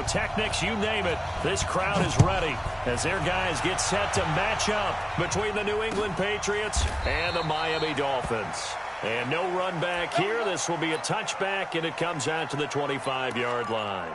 pyrotechnics, you name it. This crowd is ready as their guys get set to match up between the New England Patriots and the Miami Dolphins. And no run back here. This will be a touchback, and it comes out to the 25-yard line.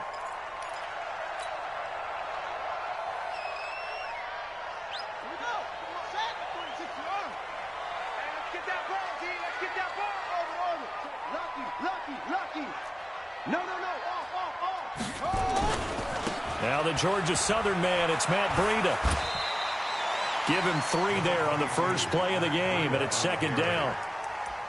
Now the Georgia Southern man, it's Matt Breida. Give him 3 there on the first play of the game, and it's second down.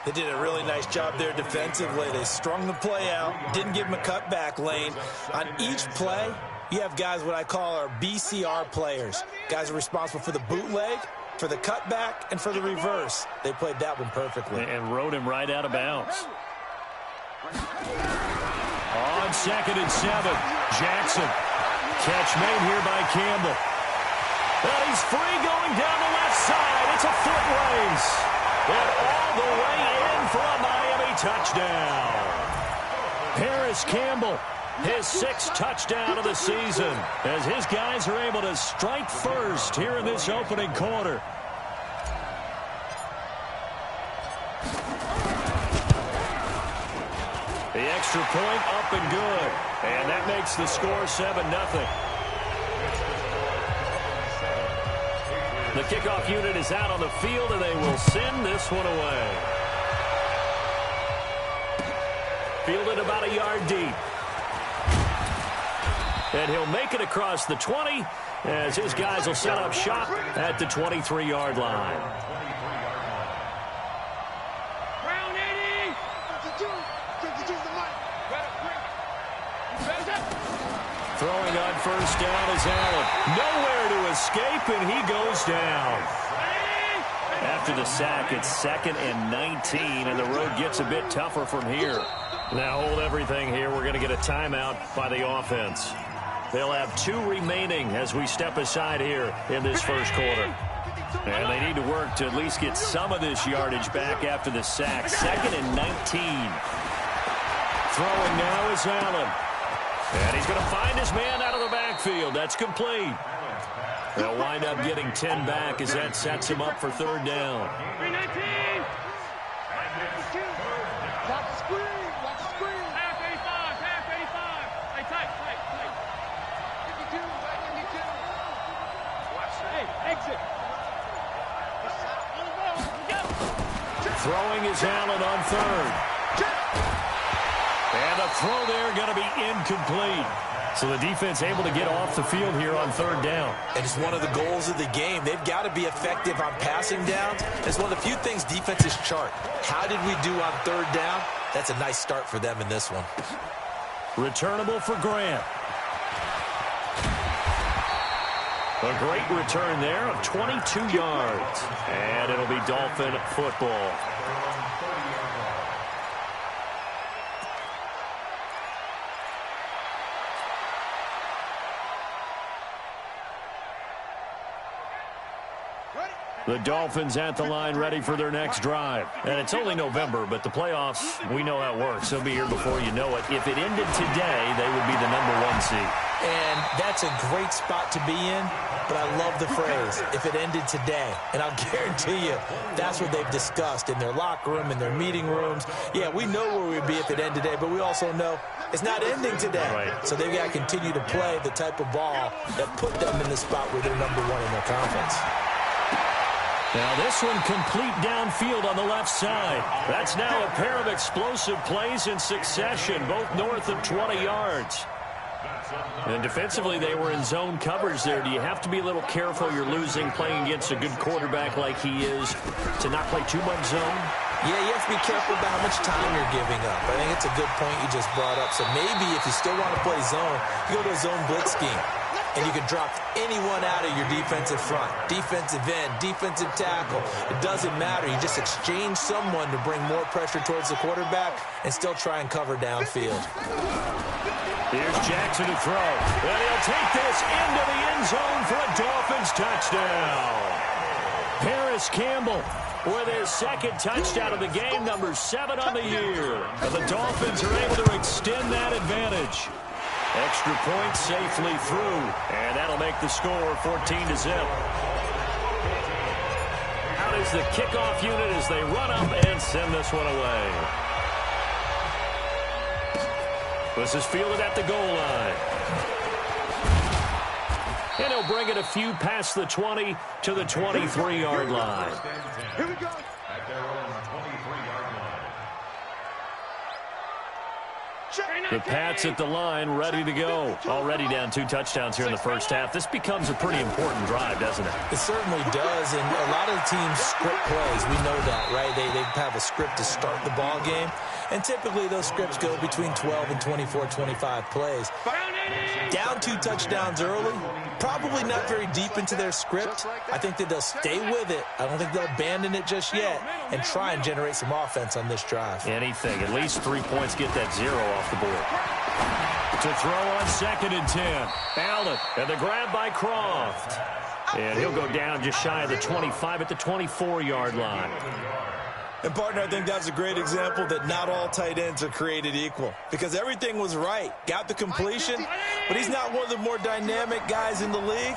They did a really nice job there defensively. They strung the play out, didn't give him a cutback lane. On each play, you have guys what I call our BCR players. Guys are responsible for the bootleg, for the cutback, and for the reverse. They played that one perfectly. And rode him right out of bounds. On 2nd and 7, Jackson. Catch made here by Campbell. And he's free going down the left side. It's a foot race. And all the way in for a Miami touchdown. Harris Campbell, his 6th touchdown of the season, as his guys are able to strike first here in this opening quarter. The extra point up and good. And that makes the score 7-0. The kickoff unit is out on the field, and they will send this one away. Fielded about a yard deep. And he'll make it across the 20 as his guys will set up shop at the 23-yard line. Throwing on first down is Allen. Nowhere to escape, and he goes down. After the sack, it's 2nd and 19, and the road gets a bit tougher from here. Now hold everything here. We're going to get a timeout by the offense. They'll have 2 remaining as we step aside here in this first quarter. And they need to work to at least get some of this yardage back after the sack. 2nd and 19. Throwing now is Allen. And he's going to find his man out of the backfield. That's complete. They'll wind up getting 10 back as that sets him up for 3rd down. 319. Throwing is Allen on 3rd. And the throw there going to be incomplete. So the defense able to get off the field here on 3rd down. And it's one of the goals of the game. They've got to be effective on passing downs. It's one of the few things defenses chart. How did we do on 3rd down? That's a nice start for them in this one. Returnable for Grant. A great return there of 22 yards. And it'll be Dolphin football. The Dolphins at the line ready for their next drive. And it's only November, but the playoffs, we know how it works. They'll be here before you know it. If it ended today, they would be the #1 seed. And that's a great spot to be in, but I love the phrase, if it ended today. And I'll guarantee you, that's what they've discussed in their locker room, in their meeting rooms. Yeah, we know where we'd be if it ended today, but we also know it's not ending today. Right. So they've got to continue to play the type of ball that put them in the spot where they're #1 in their conference. Now this one complete downfield on the left side. That's now a pair of explosive plays in succession, both north of 20 yards. And defensively, they were in zone coverage there. Do you have to be a little careful you're losing playing against a good quarterback like he is to not play too much zone? Yeah, you have to be careful about how much time you're giving up. I think it's a good point you just brought up. So maybe if you still want to play zone, you go to a zone blitz scheme. And you can drop anyone out of your defensive front. Defensive end, defensive tackle. It doesn't matter. You just exchange someone to bring more pressure towards the quarterback and still try and cover downfield. Here's Jackson to throw. And he'll take this into the end zone for a Dolphins touchdown. Harris Campbell with his 2nd touchdown of the game, #7 on the year. And the Dolphins are able to extend that advantage. Extra point safely through, and that'll make the score 14-0. Out is the kickoff unit as they run up and send this one away. This is fielded at the goal line. And he'll bring it a few past the 20 to the 23-yard line. Here we go. At their own 23-yard line. The Pats at the line, ready to go. Already down 2 touchdowns here in the first half. This becomes a pretty important drive, doesn't it? It certainly does, and a lot of the teams script plays. We know that, right? They have a script to start the ball game, and typically those scripts go between 12 and 24, 25 plays. Down 2 touchdowns early, probably not very deep into their script. I think that they'll stay with it. I don't think they'll abandon it just yet and try and generate some offense on this drive. Anything. At least 3 points, get that 0 off the board. To throw on 2nd and 10. Allen, and the grab by Croft. And he'll go down just shy of the 25 at the 24-yard line. And, partner, I think that's a great example that not all tight ends are created equal. Because everything was right. Got the completion, but he's not one of the more dynamic guys in the league.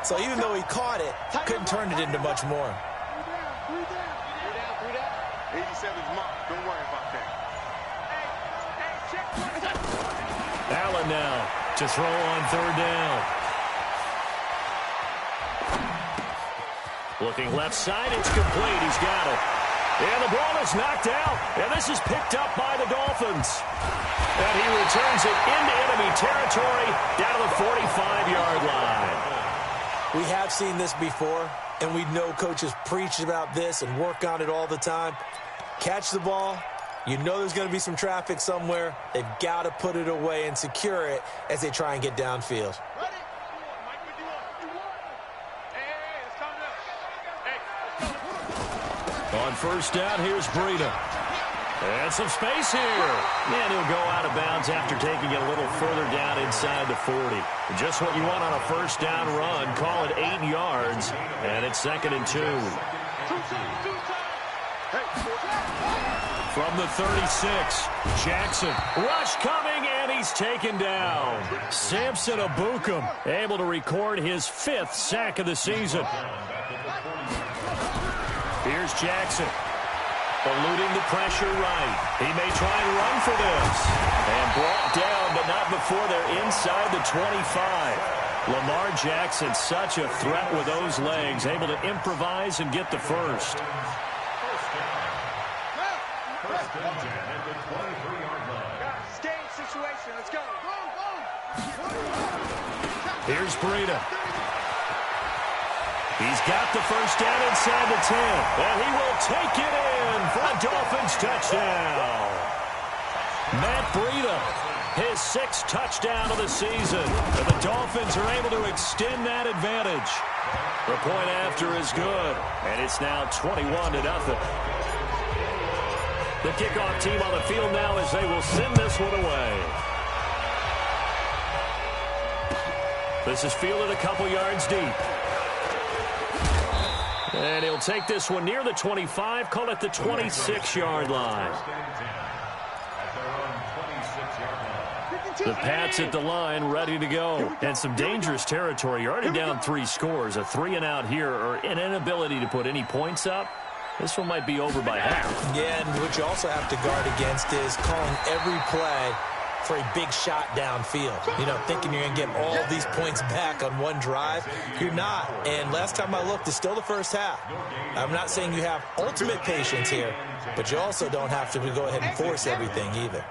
So even though he caught it, couldn't turn it into much more. 87's mark. Don't worry about that. Allen now to throw on 3rd down. Looking left side, it's complete. He's got it. And the ball is knocked out. And this is picked up by the Dolphins. And he returns it into enemy territory down to the 45-yard line. We have seen this before, and we know coaches preach about this and work on it all the time. Catch the ball. You know there's going to be some traffic somewhere. They've got to put it away and secure it as they try and get downfield. On 1st down, here's Breida. And some space here. And he'll go out of bounds after taking it a little further down inside the 40. Just what you want on a 1st down run. Call it 8 yards. And it's 2nd and 2. From the 36, Jackson. Rush coming, and he's taken down. Samson Abukum able to record his 5th sack of the season. Here's Jackson, eluding the pressure right. He may try and run for this. And brought down, but not before they're inside the 25. Lamar Jackson, such a threat with those legs, able to improvise and get the first. Situation. Let's go. Here's Breida. He's got the first down inside the 10. And he will take it in for a Dolphins touchdown. Matt Breida, his 6th touchdown of the season. And the Dolphins are able to extend that advantage. The point after is good. And it's now 21-0. The kickoff team on the field now as they will send this one away. This is fielded a couple yards deep. And he'll take this one near the 25, call it the 26-yard line. The Pats at the line, ready to go. And some dangerous territory. You're already down 3 scores. A 3-and-out here, or an inability to put any points up. This one might be over by half. Yeah, and what you also have to guard against is calling every play for a big shot downfield. You know, thinking you're going to get all these points back on one drive. You're not. And last time I looked, it's still the first half. I'm not saying you have ultimate patience here, but you also don't have to go ahead and force everything either.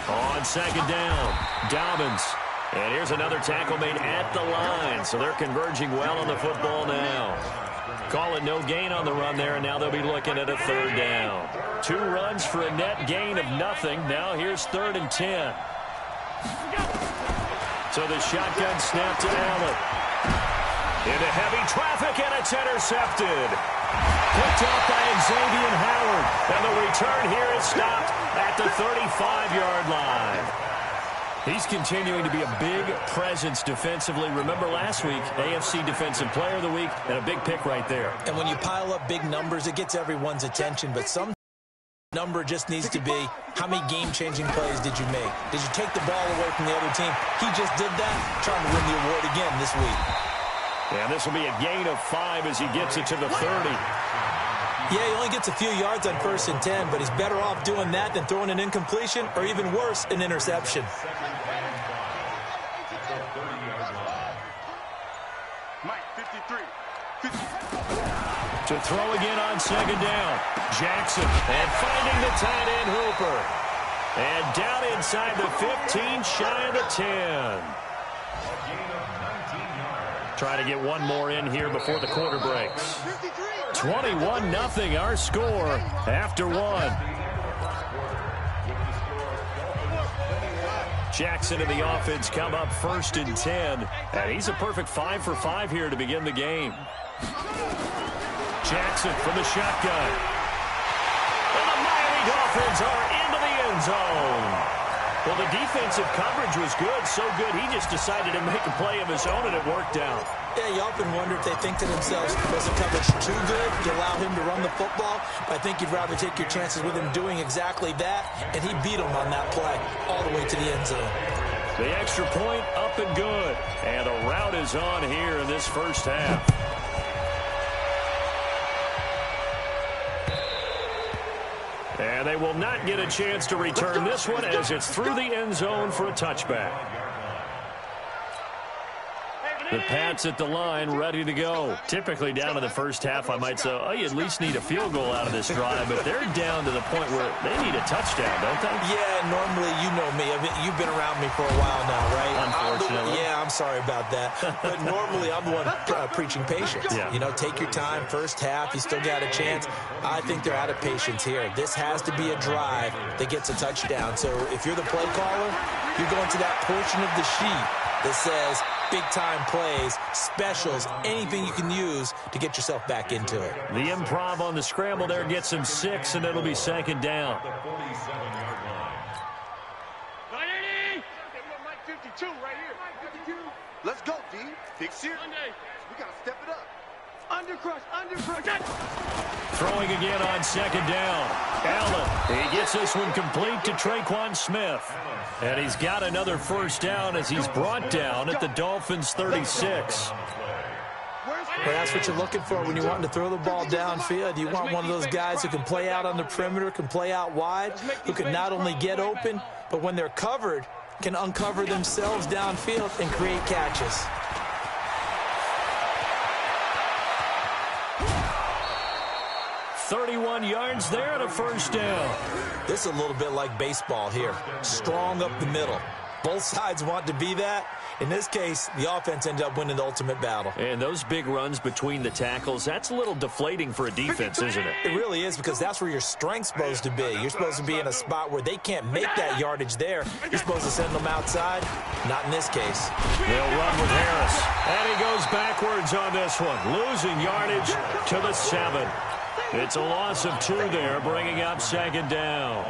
On 2nd down, Dobbins. And here's another tackle made at the line. So they're converging well on the football now. Call it no gain on the run there, and now they'll be looking at a 3rd down. 2 runs for a net gain of nothing. Now here's 3rd and 10. So the shotgun snap to Allen. Into heavy traffic, and it's intercepted. Picked up by Xavier Howard. And the return here is stopped at the 35-yard line. He's continuing to be a big presence defensively. Remember last week, AFC Defensive Player of the Week, and a big pick right there. And when you pile up big numbers, it gets everyone's attention, but some Number just needs to be, how many game-changing plays did you make? Did you take the ball away from the other team? He just did that, trying to win the award again this week. And this will be a gain of 5 as he gets it to the 30. Yeah, he only gets a few yards on 1st and 10, but he's better off doing that than throwing an incompletion or even worse, an interception. Mike, 53. To throw again on 2nd down. Jackson, and finding the tight end Hooper. And down inside the 15, shy of the 10. Trying to get one more in here before the quarter breaks. 21-0 our score after 1. Jackson and the offense come up 1st and 10. And he's a perfect 5 for 5 here to begin the game. Jackson from the shotgun. And the Miami Dolphins are into the end zone. Well, the defensive coverage was good, so good he just decided to make a play of his own, and it worked out. Yeah, you often wonder if they think to themselves, was the coverage too good to allow him to run the football? But I think you'd rather take your chances with him doing exactly that, and he beat him on that play all the way to the end zone. The extra point up and good, and the route is on here in this first half. And they will not get a chance to return this one as it's through the end zone for a touchback. The Pats at the line, ready to go. Typically down in the first half, I might say, oh, you at least need a field goal out of this drive, but they're down to the point where they need a touchdown, don't they? Yeah, normally, you know me. You've been around me for a while now, right? Unfortunately. I'm sorry about that. But normally, I'm the one preaching patience. Yeah. You know, take your time, first half, you still got a chance. I think they're out of patience here. This has to be a drive that gets a touchdown. So if you're the play caller, you're going to that portion of the sheet that says big-time plays, specials, anything you can use to get yourself back into it. The improv on the scramble there gets him 6, and it'll be 2nd down. 52 right here. Let's go, D. Fix it. We got to step it up. Undercrush. Throwing again on 2nd down. Allen, he gets this one complete to Traquan Smith. And he's got another first down as he's brought down at the Dolphins' 36. Well, that's what you're looking for when you're wanting to throw the ball downfield. You want one of those guys who can play out on the perimeter, can play out wide, who can not only get open, but when they're covered, can uncover themselves downfield and create catches. "31 yards there and a first down." This is a little bit like baseball here. Strong up the middle. Both sides want to be that. In this case, the offense ended up winning the ultimate battle. And those big runs between the tackles, that's a little deflating for a defense, isn't it? It really is, because that's where your strength's supposed to be. You're supposed to be in a spot where they can't make that yardage there. You're supposed to send them outside. Not in this case. They'll run with Harris. And he goes backwards on this one, losing yardage to the 7. It's a loss of 2 there, bringing up 2nd down.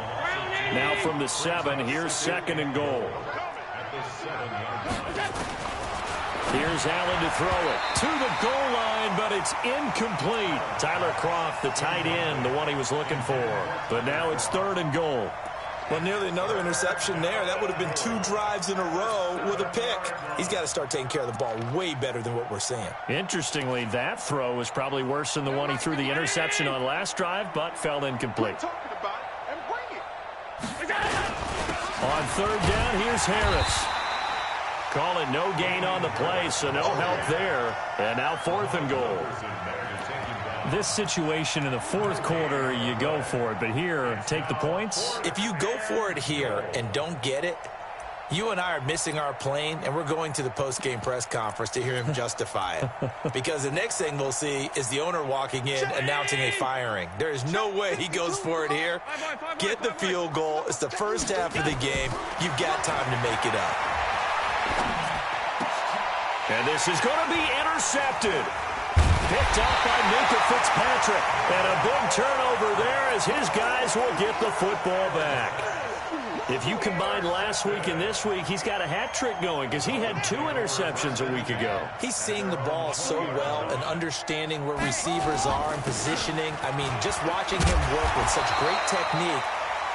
Now from the 7, here's 2nd and goal. Here's Allen to throw it to the goal line, but it's incomplete. Tyler Kroft, the tight end, the one he was looking for. But now it's 3rd and goal. Well, nearly another interception there. That would have been 2 drives in a row with a pick. He's got to start taking care of the ball way better than what we're seeing. Interestingly, that throw was probably worse than the one he threw the interception on last drive, but fell incomplete. On 3rd down, here's Harris. Call it no gain on the play, so no help there. And now 4th and goal. This situation in the 4th quarter, you go for it. But here, take the points. If you go for it here and don't get it, you and I are missing our plane, and we're going to the post-game press conference to hear him justify it. Because the next thing we'll see is the owner walking in announcing a firing. There is no way he goes for it here. Get the field goal. It's the first half of the game. You've got time to make it up. And this is going to be intercepted. Picked up by Minka Fitzpatrick. And a big turnover there as his guys will get the football back. If you combine last week and this week, he's got a hat trick going because he had 2 interceptions a week ago. He's seeing the ball so well and understanding where receivers are and positioning. I mean, just watching him work with such great technique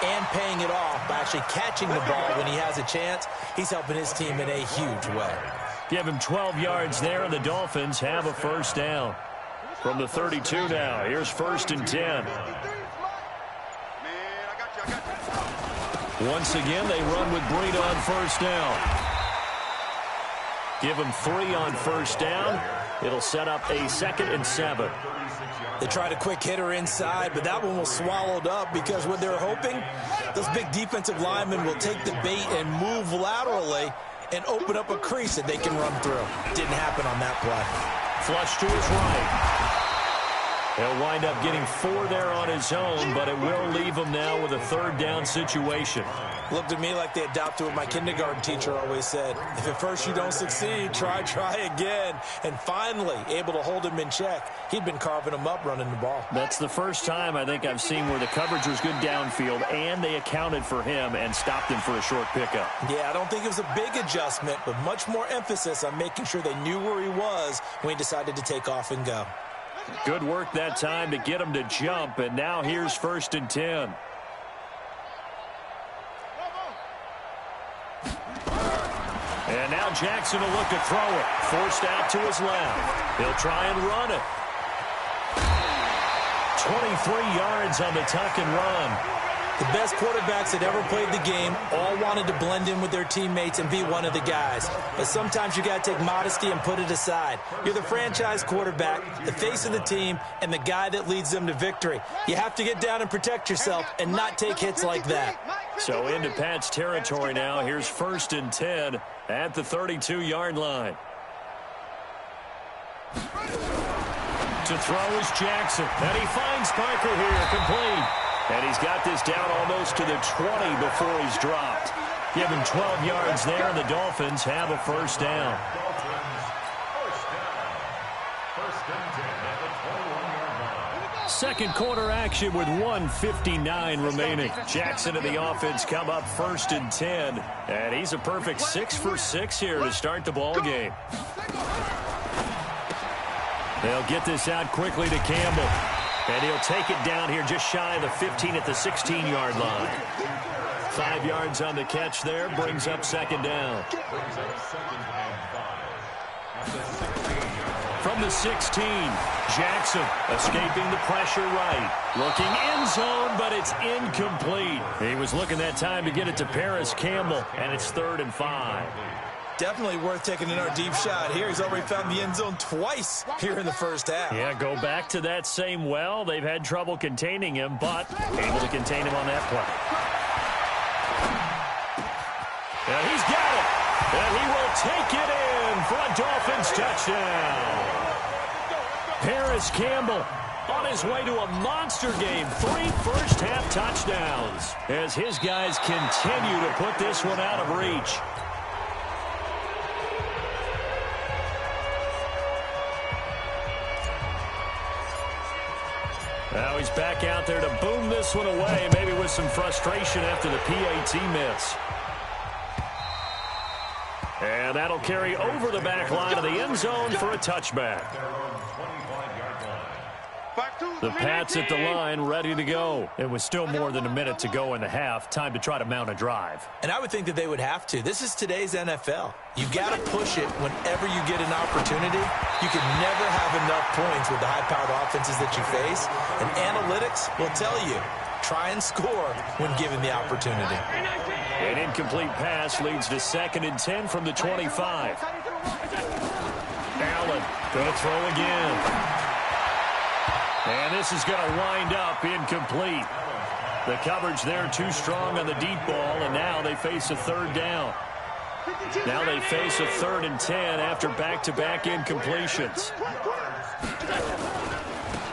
and paying it off by actually catching the ball when he has a chance, he's helping his team in a huge way. Give him 12 yards there, and the Dolphins have a first down. From the 32 now, here's 1st and 10. Once again, they run with Breida on first down. Give him 3 on first down. It'll set up a 2nd and 7. They tried a quick hitter inside, but that one was swallowed up because what they're hoping, those big defensive linemen will take the bait and move laterally and open up a crease that they can run through. Didn't happen on that play. Flush to his right. He'll wind up getting 4 there on his own, but it will leave him now with a 3rd down situation. Looked to me like they adopted what my kindergarten teacher always said. If at first you don't succeed, try again. And finally, able to hold him in check. He'd been carving him up running the ball. That's the first time I think I've seen where the coverage was good downfield, and they accounted for him and stopped him for a short pickup. Yeah, I don't think it was a big adjustment, but much more emphasis on making sure they knew where he was when he decided to take off and go. Good work that time to get him to jump, and now here's 1st and 10. And now Jackson will look to throw it. Forced out to his left. He'll try and run it. 23 yards on the tuck and run. The best quarterbacks that ever played the game all wanted to blend in with their teammates and be one of the guys. But sometimes you got to take modesty and put it aside. You're the franchise quarterback, the face of the team, and the guy that leads them to victory. You have to get down and protect yourself and not take hits like that. So into Pat's territory now. Here's 1st and 10 at the 32-yard line. To throw is Jackson. And he finds Parker here, complete. And he's got this down almost to the 20 before he's dropped. Give him 12 yards there, and the Dolphins have a first down. Second quarter action with 1:59 remaining. Jackson and the offense come up 1st and 10. And he's a perfect 6 for 6 here to start the ball game. They'll get this out quickly to Campbell. And he'll take it down here just shy of the 15 at the 16-yard line. 5 yards on the catch there, brings up 2nd down. From the 16, Jackson escaping the pressure right. Looking end zone, but it's incomplete. He was looking that time to get it to Paris Campbell, and it's 3rd and 5. Definitely worth taking another deep shot here. He's already found the end zone twice here in the first half. Yeah, go back to that same well. They've had trouble containing him, but able to contain him on that play. And he's got it. And he will take it in for a Dolphins touchdown. Paris Campbell on his way to a monster game. 3 first-half touchdowns as his guys continue to put this one out of reach. Now he's back out there to boom this one away, maybe with some frustration after the PAT miss. And that'll carry over the back line of the end zone for a touchback. The Pats at the line, ready to go. It was still more than a minute to go in the half. Time to try to mount a drive. And I would think that they would have to. This is today's NFL. You got to push it whenever you get an opportunity. You can never have enough points with the high-powered offenses that you face. And analytics will tell you, try and score when given the opportunity. An incomplete pass leads to 2nd and 10 from the 25. Allen going to throw again. And this is going to wind up incomplete. The coverage there too strong on the deep ball, and now they face a 3rd down. Now they face a 3rd and 10 after back-to-back incompletions.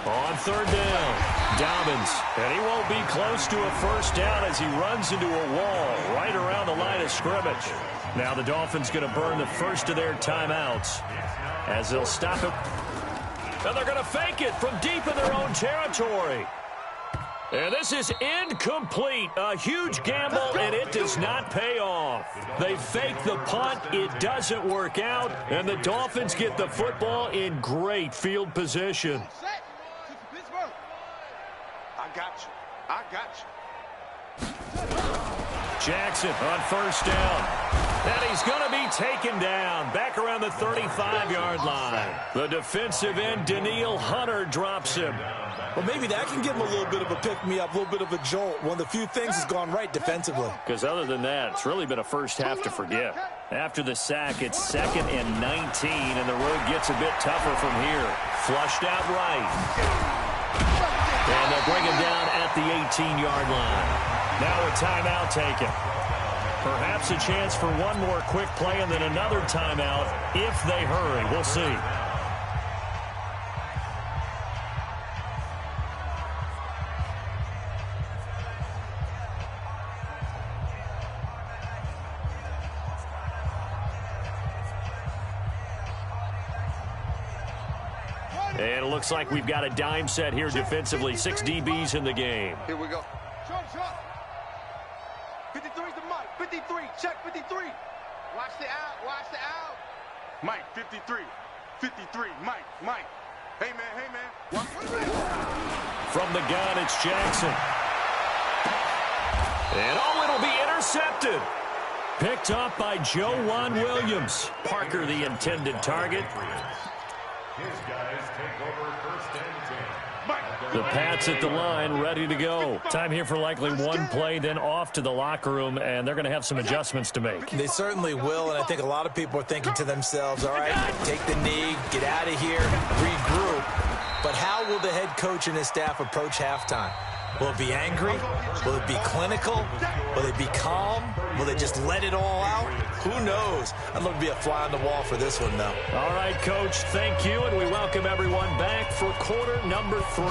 On 3rd down, Dobbins, and he won't be close to a first down as he runs into a wall right around the line of scrimmage. Now the Dolphins going to burn the first of their timeouts as they'll stop it. And they're going to fake it from deep in their own territory. And this is incomplete. A huge gamble, and it does not pay off. They fake the punt. It doesn't work out, and the Dolphins get the football in great field position. I got you. I got you. Jackson on first down. And he's going to be taken down back around the 35-yard line. The defensive end, Daniil Hunter, drops him. Well, maybe that can give him a little bit of a pick-me-up, a little bit of a jolt. One of the few things has gone right defensively. Because other than that, it's really been a first half to forget. After the sack, it's 2nd and 19, and the road gets a bit tougher from here. Flushed out right. And they'll bring him down at the 18-yard line. Now a timeout taken. Perhaps a chance for one more quick play and then another timeout if they hurry. We'll see. And it looks like we've got a dime set here defensively. 6 DBs in the game. Here we go. 53's the Mike. 53. Check 53. Watch the out. Watch the out. Mike, 53. 53. Mike. Mike. Hey, man. Hey, man. From the gun, it's Jackson. And it'll be intercepted. Picked up by Joejuan Williams. Parker, the intended target. His guys take over 1st and 10. The Pats at the line, ready to go. Time here for likely one play, then off to the locker room, and they're going to have some adjustments to make. They certainly will, and I think a lot of people are thinking to themselves, all right, take the knee, get out of here, regroup. But how will the head coach and his staff approach halftime? Will it be angry? Will it be clinical? Will it be calm? Will they just let it all out? Who knows? I'd love to be a fly on the wall for this one, though. All right, Coach, thank you, and we welcome everyone back for quarter number 3.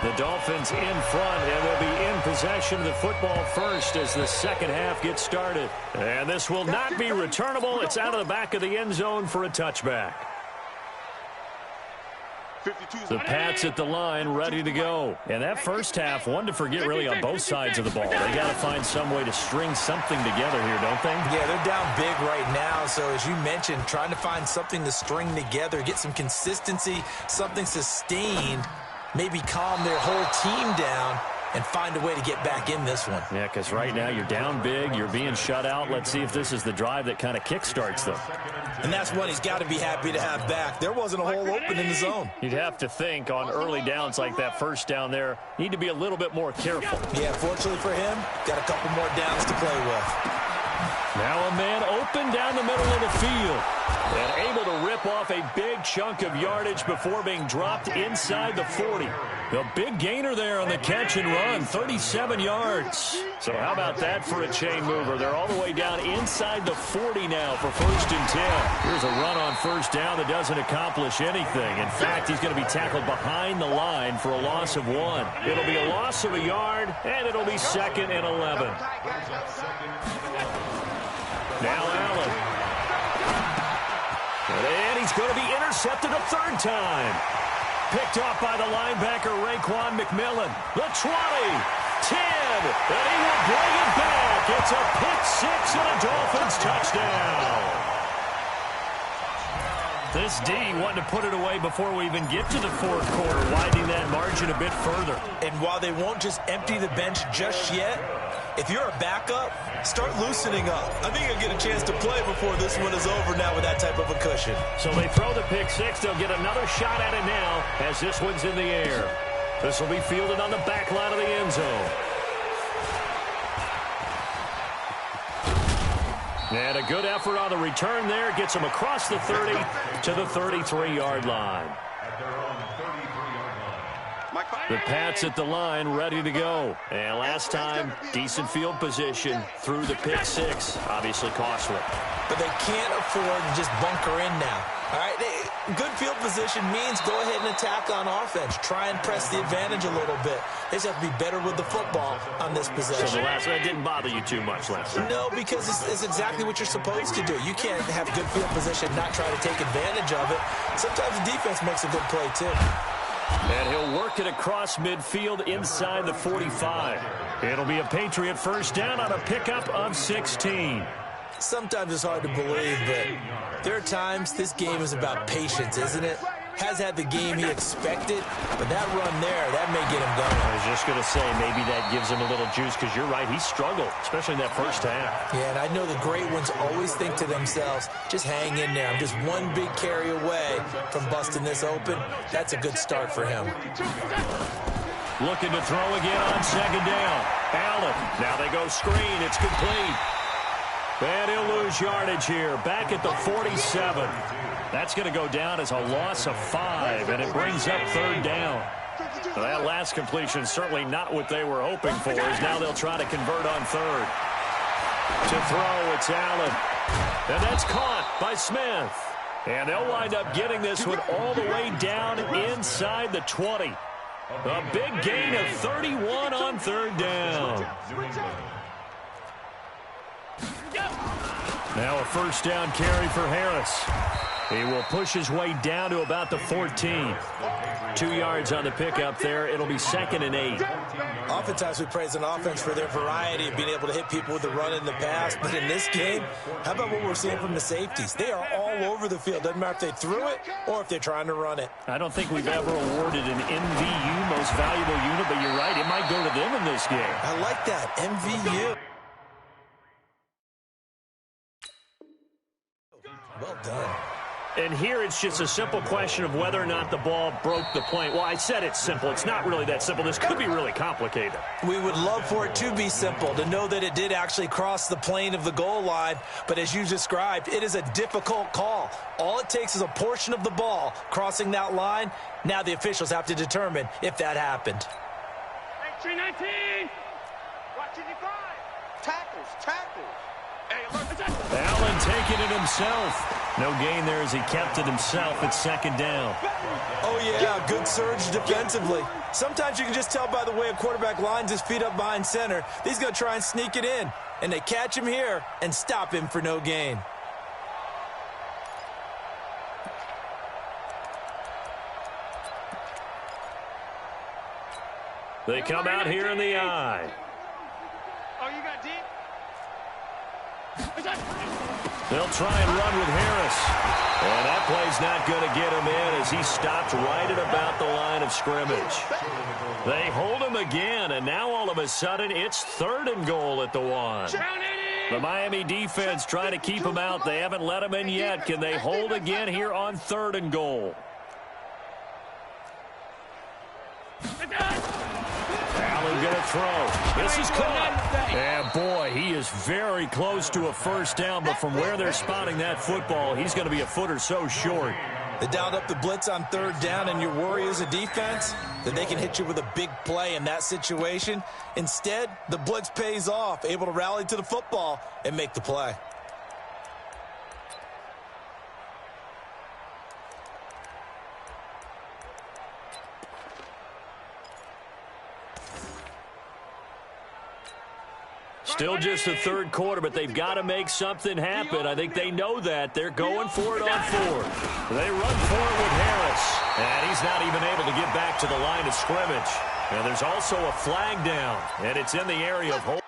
The Dolphins in front, and they'll be in possession of the football first as the second half gets started. And this will not be returnable. It's out of the back of the end zone for a touchback. The Pats at the line, ready to go. And that first half, one to forget really on both sides of the ball. They got to find some way to string something together here, don't they? Yeah, they're down big right now. So as you mentioned, trying to find something to string together, get some consistency, something sustained, maybe calm their whole team down and find a way to get back in this one. Yeah, because right now you're down big, you're being shut out. Let's see if this is the drive that kind of kickstarts them. And that's one he's got to be happy to have back. There wasn't a hole open in the zone. You'd have to think on early downs like that first down there, need to be a little bit more careful. Yeah, fortunately for him, got a couple more downs to play with. Now a man open down the middle of the field and able to rip off a big chunk of yardage before being dropped inside the 40. The big gainer there on the catch and run, 37 yards. So how about that for a chain mover? They're all the way down inside the 40 now for 1st and 10. Here's a run on first down that doesn't accomplish anything. In fact, he's going to be tackled behind the line for a loss of 1. It'll be a loss of a yard, and it'll be 2nd and 11. Now Allen. And he's going to be intercepted a 3rd time. Picked off by the linebacker, Raekwon McMillan. The 20, 10, and he will bring it back. It's a pick-6 and a Dolphins touchdown. This D wanting to put it away before we even get to the 4th quarter, widening that margin a bit further. And while they won't just empty the bench just yet, if you're a backup, start loosening up. I think you'll get a chance to play before this one is over now with that type of a cushion. So they throw the pick-6. They'll get another shot at it now as this one's in the air. This will be fielded on the back line of the end zone. And a good effort on the return there. Gets him across the 30 to the 33-yard line. The Pats at the line, ready to go. And last time, decent field position through the pick-6. Obviously costly. But they can't afford to just bunker in now. All right, good field position means go ahead and attack on offense. Try and press the advantage a little bit. They just have to be better with the football on this possession. So the last one didn't bother you too much last time? No, because it's exactly what you're supposed to do. You can't have good field position, not try to take advantage of it. Sometimes the defense makes a good play, too. And he'll work it across midfield inside the 45. It'll be a Patriot first down on a pickup of 16. Sometimes it's hard to believe, but there are times this game is about patience, isn't it? Has had the game he expected, but that run there, that may get him going. I was just going to say, maybe that gives him a little juice, because you're right, he struggled, especially in that first half. Yeah, and I know the great ones always think to themselves, just hang in there. I'm just one big carry away from busting this open. That's a good start for him. Looking to throw again on second down. Allen, now they go screen, it's complete. And he'll lose yardage here, back at the 47. That's going to go down as a loss of 5, and it brings up third down. That last completion certainly not what they were hoping for, as now they'll try to convert on third. To throw, it's Allen. And that's caught by Smith. And they'll wind up getting this one all the way down inside the 20. A big gain of 31 on third down. Now a first down carry for Harris. He will push his way down to about the 14. 2 yards on the pickup there. It'll be 2nd and 8. Oftentimes we praise an offense for their variety of being able to hit people with the run in the pass. But in this game, how about what we're seeing from the safeties? They are all over the field. Doesn't matter if they threw it or if they're trying to run it. I don't think we've ever awarded an MVU, most valuable unit, but you're right. It might go to them in this game. I like that. MVU. Well done. And here it's just a simple question of whether or not the ball broke the plane. Well, I said it's simple. It's not really that simple. This could be really complicated. We would love for it to be simple, to know that it did actually cross the plane of the goal line. But as you described, it is a difficult call. All it takes is a portion of the ball crossing that line. Now the officials have to determine if that happened. 19. Watch 85. Tackles. Allen taking it himself. No gain there as he kept it himself. It's 2nd down. Oh, yeah, good surge defensively. Sometimes you can just tell by the way a quarterback lines his feet up behind center. He's going to try and sneak it in. And they catch him here and stop him for no gain. They come out here in the eye. Oh, you got deep? They'll try and run with Harris. And that play's not going to get him in as he stopped right at about the line of scrimmage. They hold him again, and now all of a sudden it's 3rd and goal at the 1. The Miami defense trying to keep him out. They haven't let him in yet. Can they hold again here on 3rd and goal? Allen going to throw. This is caught. And boy, he is very close to a first down, but from where they're spotting that football, he's going to be a foot or so short. They dialed up the blitz on 3rd down, and your worry as a defense that they can hit you with a big play in that situation. Instead, the blitz pays off, able to rally to the football and make the play. Still just the 3rd quarter, but they've got to make something happen. I think they know that. They're going for it on 4th. They run for it with Harris. And he's not even able to get back to the line of scrimmage. And there's also a flag down, and it's in the area of hold.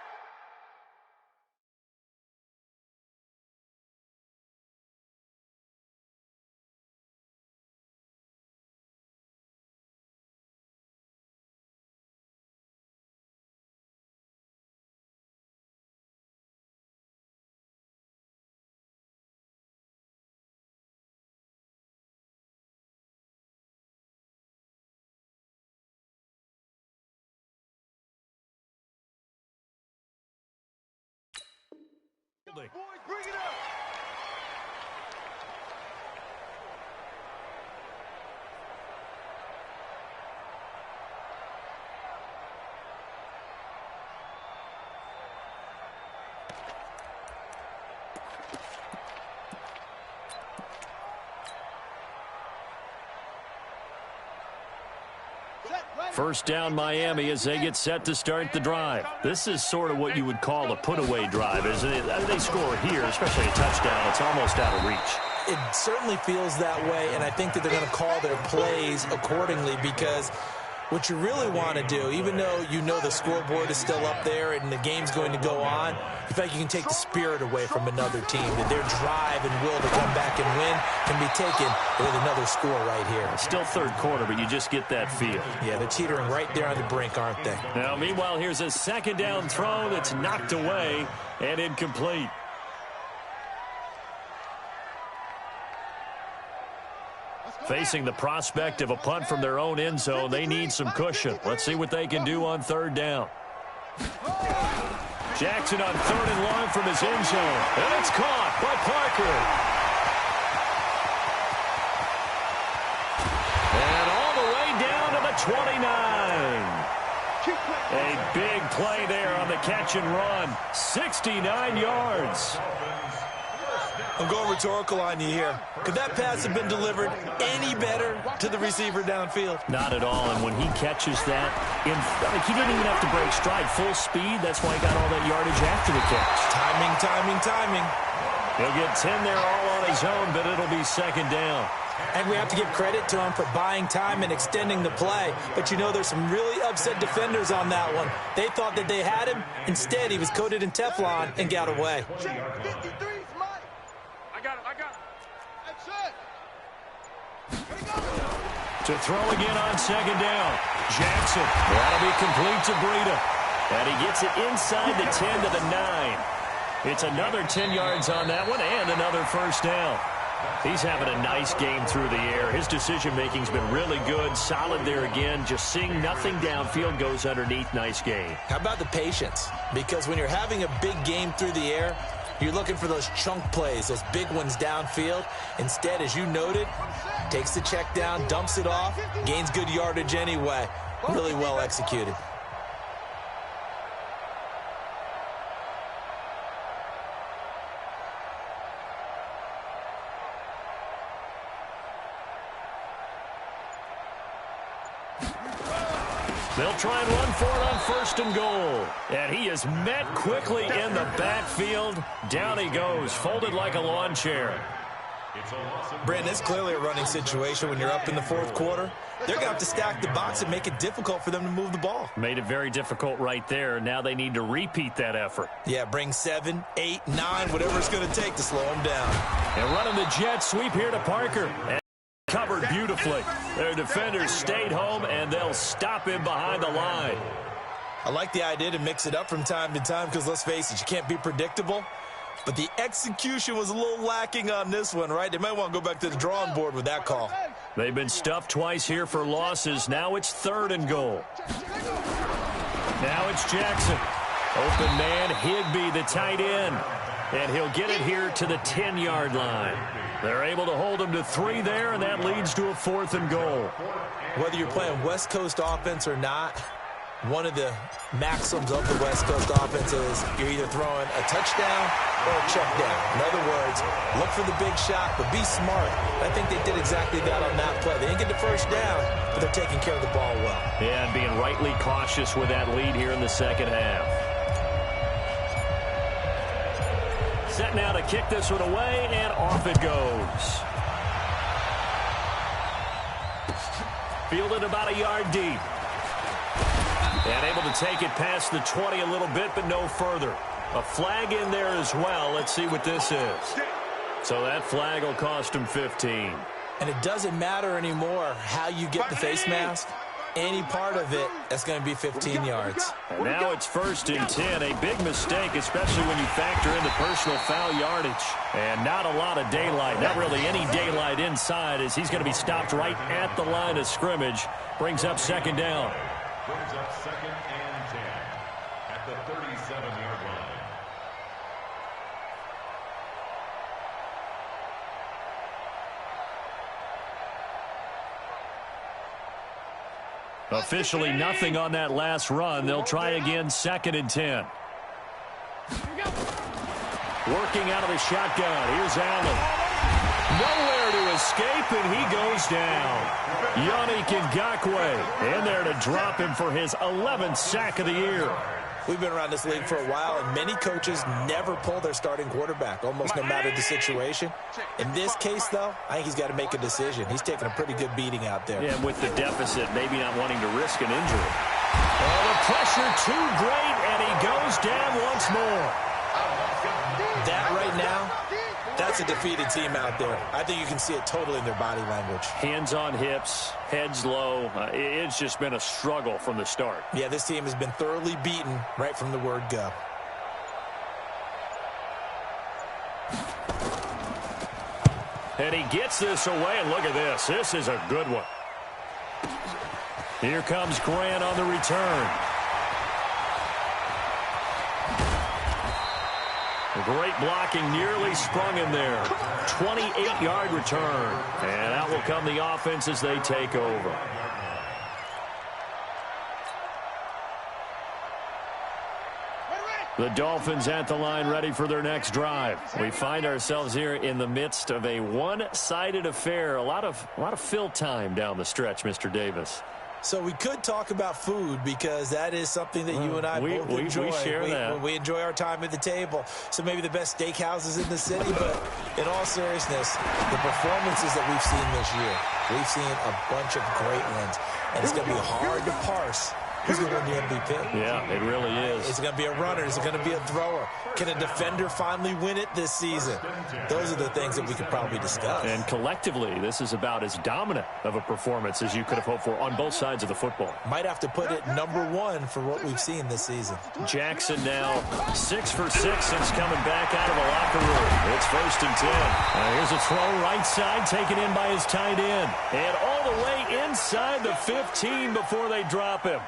Boys, bring it up. First down Miami as they get set to start the drive. This is sort of what you would call a put-away drive, isn't it? They score here, especially a touchdown. It's almost out of reach. it certainly feels that way, and I think that they're going to call their plays accordingly, because what you really want to do, even though you know the scoreboard is still up there and the game's going to go on, you feel like you can take the spirit away from another team, that their drive and will to come back and win can be taken with another score right here. It's still third quarter, but you just get that feel. Yeah, they're teetering right there on the brink, aren't they? Now, meanwhile, here's a second down throw that's knocked away and incomplete. Facing the prospect of a punt from their own end zone, they need some cushion. Let's see what they can do on third down. Jackson on third and long from his end zone. And it's caught by Parker. And all the way down to the 29. A big play there on the catch and run. 69 yards. I'm going rhetorical on you here. Could that pass have been delivered any better to the receiver downfield? Not at all, and when he catches that, he didn't even have to break stride. Full speed, that's why he got all that yardage after the catch. Timing, timing, timing. He'll get 10 there all on his own, but it'll be second down. And we have to give credit to him for buying time and extending the play. But you know, there's some really upset defenders on that one. They thought that they had him. Instead, he was coated in Teflon and got away. To throw again on second down. Jackson. That'll be complete to Breida. And he gets it inside the 10 to the 9. It's another 10 yards on that one and another first down. He's having a nice game through the air. His decision-making's been really good. Solid there again. Just seeing nothing downfield, goes underneath. Nice game. How about the patience? Because when you're having a big game through the air, you're looking for those chunk plays, those big ones downfield. Instead, as you noted, takes the check down, dumps it off, gains good yardage anyway. Really well executed. They'll try and run for it on first and goal. And he is met quickly in the backfield. Down he goes, folded like a lawn chair. Brandon, it's clearly a running situation when you're up in the fourth quarter. They're going to have to stack the box and make it difficult for them to move the ball. Made it very difficult right there. Now they need to repeat that effort. Yeah, bring 7, 8, 9, whatever it's going to take to slow them down. And running the jet sweep here to Parker. And covered beautifully. Their defenders stayed home, and they'll stop him behind the line. I like the idea to mix it up from time to time because, let's face it, you can't be predictable. But the execution was a little lacking on this one, right? They might want to go back to the drawing board with that call. They've been stuffed twice here for losses. Now it's third and goal. Now it's Jackson. Open man, Higbee, the tight end. And he'll get it here to the 10-yard line. They're able to hold him to 3 there, and that leads to a 4th and goal. Whether you're playing West Coast offense or not, one of the maxims of the West Coast offense is you're either throwing a touchdown or a check down. In other words, look for the big shot, but be smart. I think they did exactly that on that play. They didn't get the first down, but they're taking care of the ball well. Yeah, and being rightly cautious with that lead here in the second half. Set now to kick this one away, and off it goes. Fielded about a yard deep. And able to take it past the 20 a little bit, but no further. A flag in there as well. Let's see what this is. So that flag will cost him 15. And it doesn't matter anymore how you get the face mask. Any part of it, that's going to be 15 yards. And now it's 1st and 10. A big mistake, especially when you factor in the personal foul yardage. And not a lot of daylight. Not really any daylight inside, as he's going to be stopped right at the line of scrimmage. Brings up second down. Brings up 2nd and 10 at the 37-yard line. Officially nothing on that last run. They'll try again, 2nd and 10. Working out of the shotgun. Here's Allen. Nowhere to escape, and he goes down. Yannick Ngakoue in there to drop him for his 11th sack of the year. We've been around this league for a while, and many coaches never pull their starting quarterback, almost no matter the situation. In this case, though, I think he's got to make a decision. He's taking a pretty good beating out there. Yeah, with the deficit, maybe not wanting to risk an injury. Oh, the pressure too great, and he goes down once more. That right now, that's a defeated team out there. I think you can see it totally in their body language. Hands on hips, heads low. It's just been a struggle from the start. Yeah, this team has been thoroughly beaten right from the word go. And he gets this away, and look at this. This is a good one. Here comes Grant on the return. Great blocking, nearly sprung him there. 28-yard return. And out will come the offense as they take over. The Dolphins at the line ready for their next drive. We find ourselves here in the midst of a one-sided affair. A lot of fill time down the stretch, Mr. Davis. So we could talk about food because that is something that you and I both enjoy. We share that. We enjoy our time at the table. So maybe the best steakhouses in the city, but in all seriousness, the performances that we've seen this year, we've seen a bunch of great ones, and it's going to be hard to parse who's going to win the MVP. Yeah, it really is. Is it going to be a runner? Is it going to be a thrower? Can a defender finally win it this season? Those are the things that we could probably discuss. And collectively, this is about as dominant of a performance as you could have hoped for on both sides of the football. Might have to put it #1 for what we've seen this season. Jackson now 6 for 6 since coming back out of the locker room. It's 1st and 10. Here's a throw right side taken in by his tight end. And all the way inside the 15 before they drop him.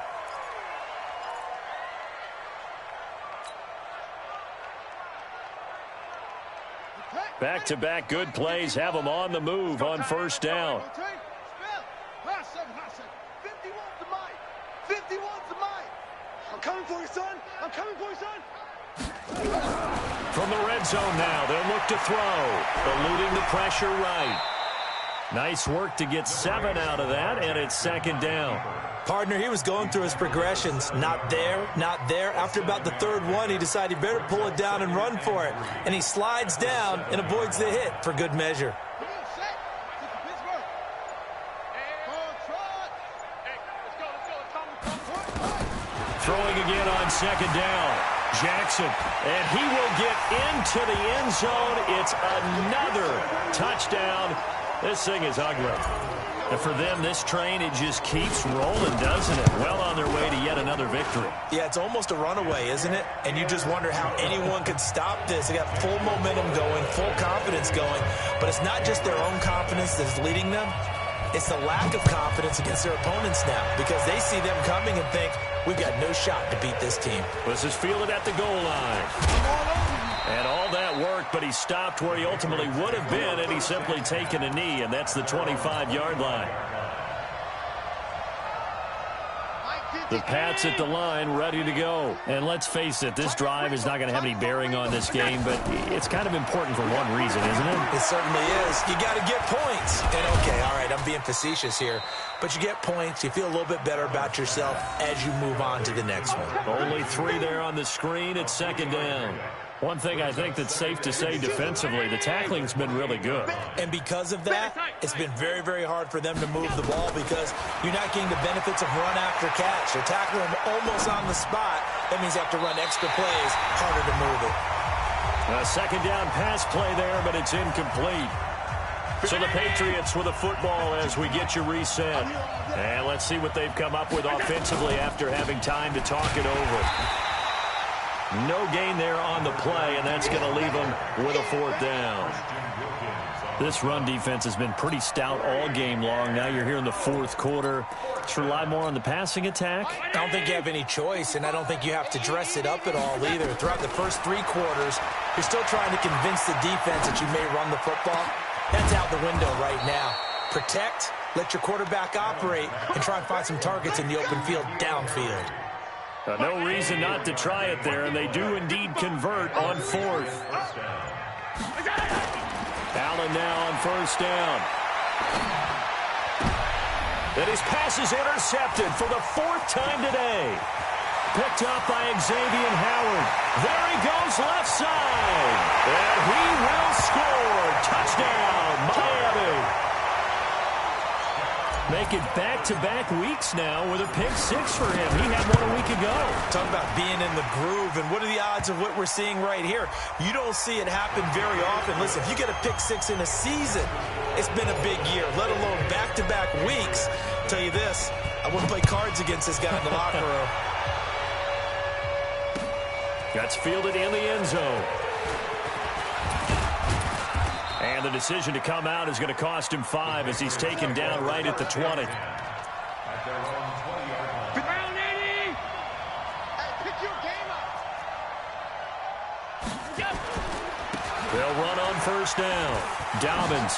Back-to-back good plays have them on the move on 1st down. 51's the mic. I'm coming for you, son. I'm coming for you, son. From the red zone now, they'll look to throw. Eluding the pressure right. Nice work to get 7 out of that, and it's 2nd down. Partner, he was going through his progressions. Not there, not there. After about the 3rd one, he decided he better pull it down and run for it. And he slides down and avoids the hit for good measure. Throwing again on 2nd down. Jackson, and he will get into the end zone. It's another touchdown. This thing is ugly. And for them, this train, it just keeps rolling, doesn't it? Well on their way to yet another victory. Yeah, it's almost a runaway, isn't it? And you just wonder how anyone could stop this. They got full momentum going, full confidence going. But it's not just their own confidence that's leading them. It's the lack of confidence against their opponents now because they see them coming and think, we've got no shot to beat this team. This is fielded at the goal line. And all that worked, but he stopped where he ultimately would have been, and he's simply taken a knee, and that's the 25-yard line. The Pats at the line, ready to go. And let's face it, this drive is not going to have any bearing on this game, but it's kind of important for one reason, isn't it? It certainly is. You got to get points. And, okay, all right, I'm being facetious here, but you get points, you feel a little bit better about yourself as you move on to the next one. Only 3 there on the screen. It's 2nd down. One thing I think that's safe to say defensively, the tackling's been really good. And because of that, it's been very, very hard for them to move the ball because you're not getting the benefits of run after catch. They're tackling them almost on the spot. That means you have to run extra plays, harder to move it. A 2nd down pass play there, but it's incomplete. So the Patriots with a football as we get you reset. And let's see what they've come up with offensively after having time to talk it over. No gain there on the play, and that's going to leave them with a 4th down. This run defense has been pretty stout all game long. Now you're here in the 4th quarter. Let's rely more on the passing attack. I don't think you have any choice, and I don't think you have to dress it up at all either. Throughout the first 3 quarters, you're still trying to convince the defense that you may run the football. That's out the window right now. Protect, let your quarterback operate, and try and find some targets in the open field downfield. No reason not to try it there, and they do indeed convert on 4th. Allen now on 1st down. And his pass is intercepted for the 4th time today. Picked up by Xavier Howard. There he goes left side. And he will score. Touchdown, Miami. Make it back-to-back weeks now with a pick six for him. He had one a week ago. Talk about being in the groove, and what are the odds of what we're seeing right here? You don't see it happen very often. Listen, if you get a pick six in a season, it's been a big year, let alone back-to-back weeks. I'll tell you this, I wouldn't play cards against this guy in the locker room. That's fielded in the end zone. And the decision to come out is going to cost him 5 as he's taken down right at the 20. Round 80. Hey, pick your game up. They'll run on first down. Dobbins.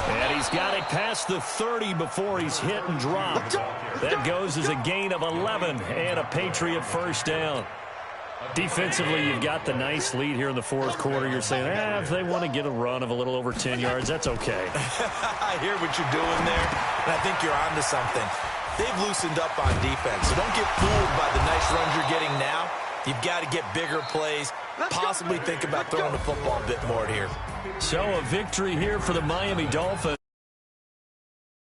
And he's got it past the 30 before he's hit and dropped. That goes as a gain of 11 and a Patriot first down. Defensively, you've got the nice lead here in the fourth quarter. You're saying, if they want to get a run of a little over 10 yards, that's okay. I hear what you're doing there, and I think you're onto something. They've loosened up on defense, so don't get fooled by the nice runs you're getting now. You've got to get bigger plays, possibly think about throwing the football a bit more here. So a victory here for the Miami Dolphins.